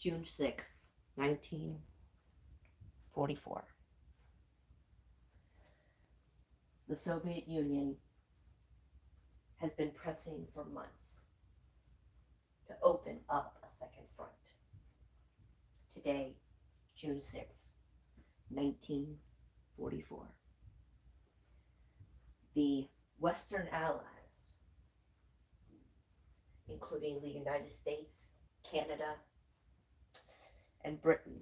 June 6th, 1944. The Soviet Union has been pressing for months to open up a second front. Today, June 6th, 1944. The Western Allies, including the United States, Canada, and Britain,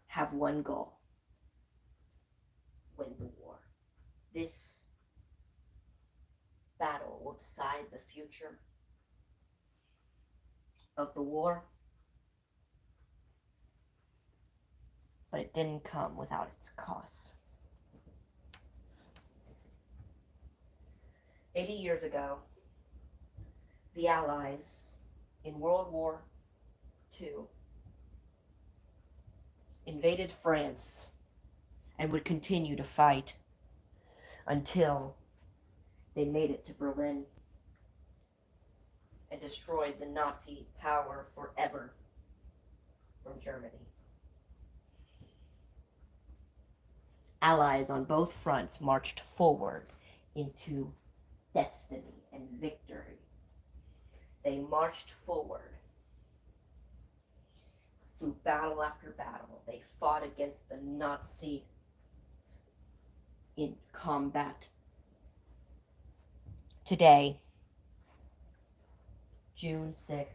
have one goal: win the war. This battle will decide the future of the war, but it didn't come without its costs. 80 years ago, the Allies in World War II invaded France and would continue to fight until they made it to Berlin and destroyed the Nazi power forever from Germany. Allies on both fronts marched forward into destiny and victory. They marched forward through battle after battle. They fought against the Nazis in combat. Today, June 6th,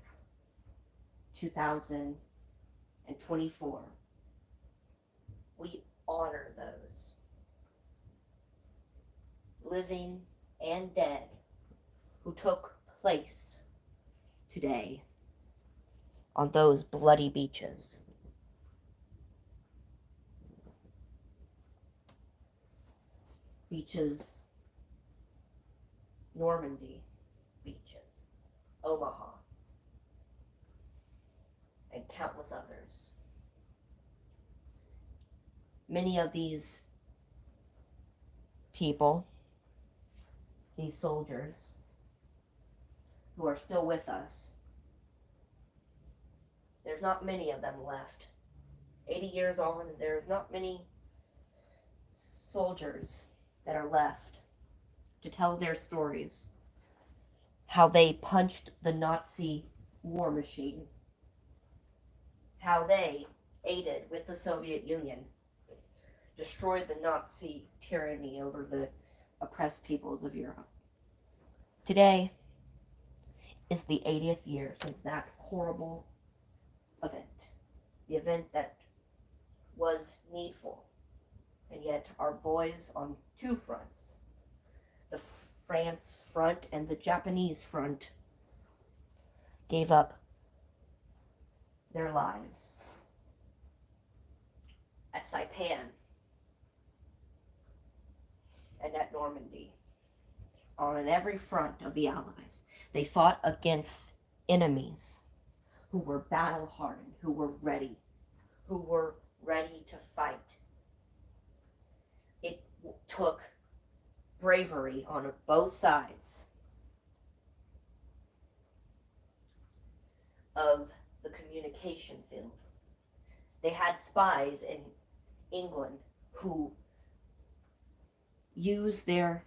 2024, we honor those living and dead who took place today on those bloody beaches. Beaches, Normandy beaches, Omaha, and countless others. Many of these people, these soldiers, who are still with us, there's not many of them left. 80 years on, there's not many soldiers that are left to tell their stories. How they punched the Nazi war machine. How they aided with the Soviet Union, destroyed the Nazi tyranny over the oppressed peoples of Europe. Today is the 80th year since that horrible event. The event that was needful. And yet our boys on two fronts, the France front and the Japanese front, gave up their lives. At Saipan and at Normandy, on every front of the Allies, they fought against enemies who were battle-hardened, who were ready to fight. It took bravery on both sides of the communication field. They had spies in England who used their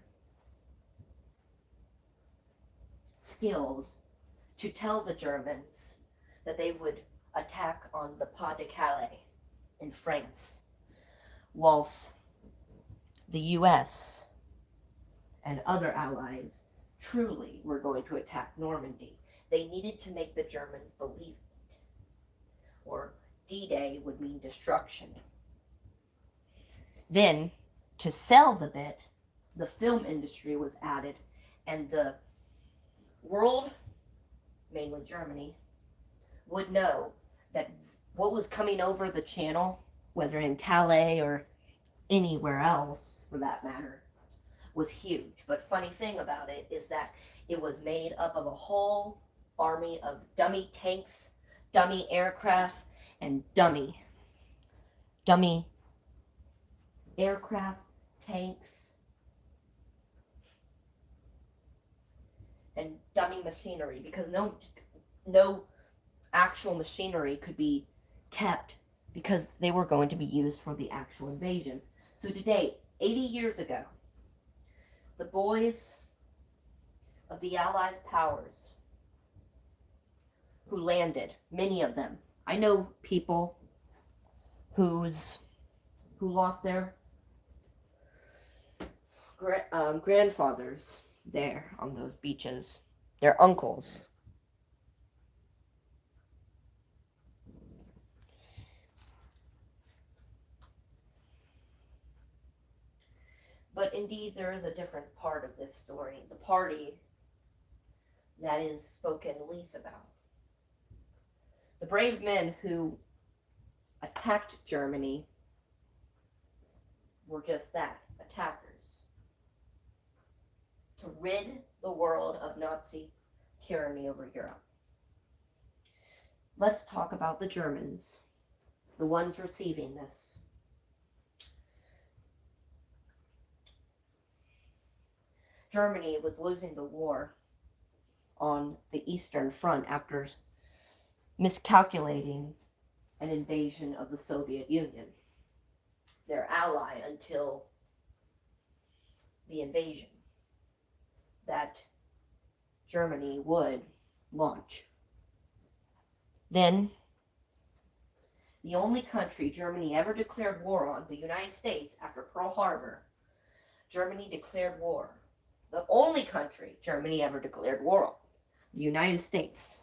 skills to tell the Germans that they would attack on the Pas de Calais in France, whilst the US and other allies truly were going to attack Normandy. They needed to make the Germans believe it, or D-Day would mean destruction. Then, to sell the bit, the film industry was added, and the world, mainly Germany, would know that what was coming over the channel, whether in Calais or anywhere else for that matter, was huge. But funny thing about it is that it was made up of a whole army of dummy tanks, dummy aircraft, and dummy aircraft, tanks, and dummy machinery, because no actual machinery could be kept because they were going to be used for the actual invasion. So today, 80 years ago, the boys of the Allied powers who landed, many of them. I know people who lost their grandfathers there on those beaches, their uncles. But indeed, there is a different part of this story, the party that is spoken least about. The brave men who attacked Germany were just that, attackers. To rid the world of Nazi tyranny over Europe. Let's talk about the Germans, the ones receiving this. Germany was losing the war on the Eastern Front after miscalculating an invasion of the Soviet Union, their ally until the invasion that Germany would launch. Then, the only country Germany ever declared war on, the United States, after Pearl Harbor, Germany declared war. The only country Germany ever declared war on, the United States,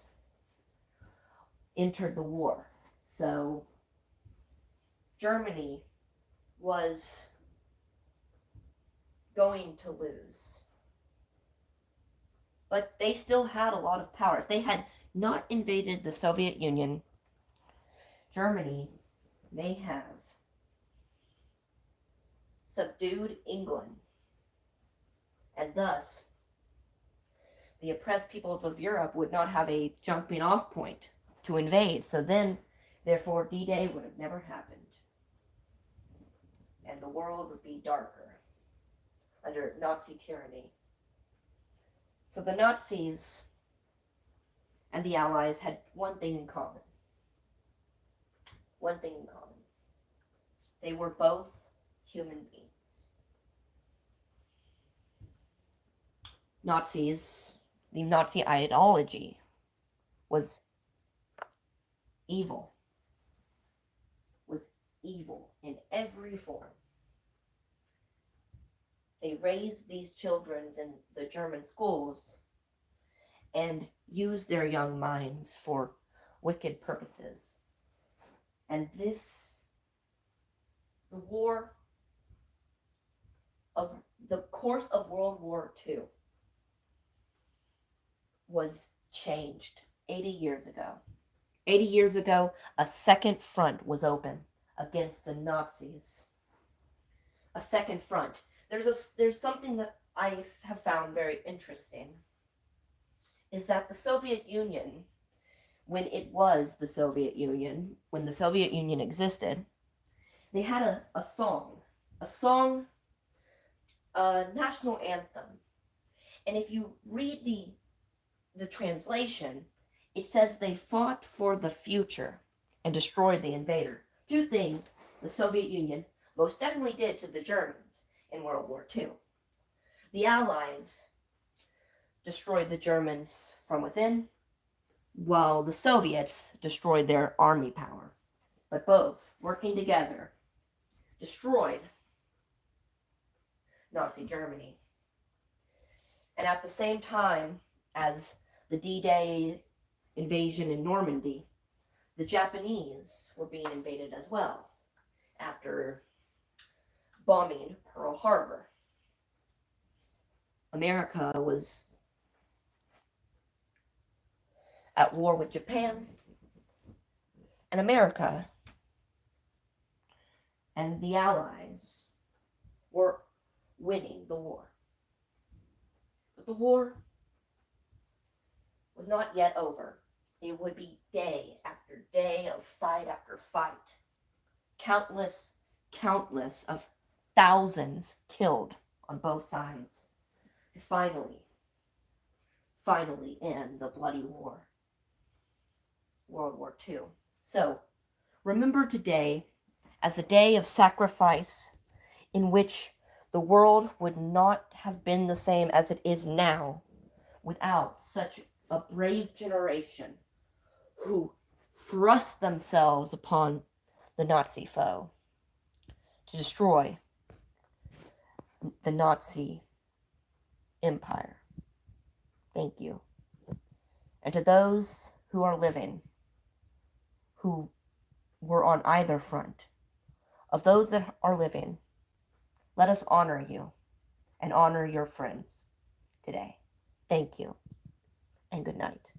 entered the war. So, Germany was going to lose. But they still had a lot of power. If they had not invaded the Soviet Union, Germany may have subdued England, and thus the oppressed peoples of Europe would not have a jumping off point to invade. So then, therefore, D-Day would have never happened. And the world would be darker under Nazi tyranny. So the Nazis and the Allies had one thing in common. One thing in common. They were both human beings. The Nazi ideology was evil. Was evil in every form. They raised these children in the German schools and used their young minds for wicked purposes. And the course of World War II was changed 80 years ago. 80 years ago, a second front was open against the Nazis. A second front. There's something that I have found very interesting, is that the Soviet Union, when it was the Soviet Union, when the Soviet Union existed, they had a song, a national anthem. And if you read the translation, it says they fought for the future and destroyed the invader. Two things the Soviet Union most definitely did to the Germans in World War II. The Allies destroyed the Germans from within, while the Soviets destroyed their army power. But both, working together, destroyed Nazi Germany. And at the same time as the D-Day invasion in Normandy, the Japanese were being invaded as well after bombing Pearl Harbor. America was at war with Japan, and America and the Allies were winning the war. But the war was not yet over. It would be day after day of fight after fight. Countless of thousands killed on both sides. To finally end the bloody war. World War II. So, remember today as a day of sacrifice in which the world would not have been the same as it is now without such a brave generation who thrust themselves upon the Nazi foe to destroy the Nazi empire. Thank you. And to those who are living, who were on either front, of those that are living, let us honor you and honor your friends today. Thank you, and good night.